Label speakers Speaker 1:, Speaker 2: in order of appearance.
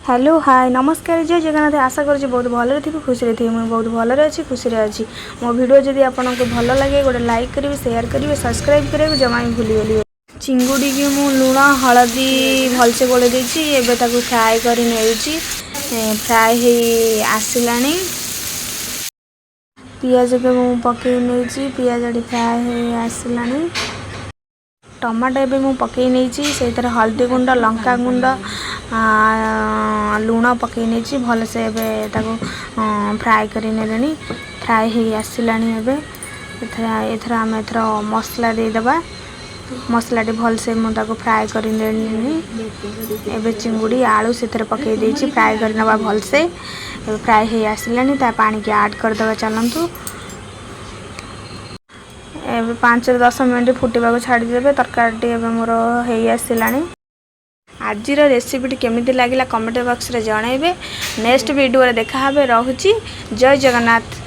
Speaker 1: Hello hi नमस्कार जय जगन्नाथ आशा कर बहुत भल थी खुशी थी मुझे बहुत भल अच्छी खुशी अच्छी मो भिडियो जदि आपको भल लगे गोटे लाइक करेंगे शेयर करेंगे सब्सक्राइब करेंगे जमा भी भूलिगली। चिंगुड़ी की मु लुण हलदी भलसे गोले देती फ्राए कर फ्राए हो आसला पियाज के मु पकई नहीं पियाज फ्राए हो आसला टमाटो एबे मु पकई नहीं से हल्दी गुंड लंका गुंड लुण पकई नहीं भल से फ्राए कर फ्राए हो आसला एथर आम एथर मसला देदेबा मसला भल से मुझे फ्राए कर चिंगुड़ी आलू से पकई देती फ्राए करना भल से फ्राए हो आसला पानी की ऐड करदे चलतु एबे 5-10 मिनट फुटवा छाड़देवे तरकारी मोर हो आसला। आज रेसिपी केमिति लगिला कमेंट बॉक्स रे जनइबे नेक्स्ट वीडियो रे देखा हबे। रहूची जय जगन्नाथ।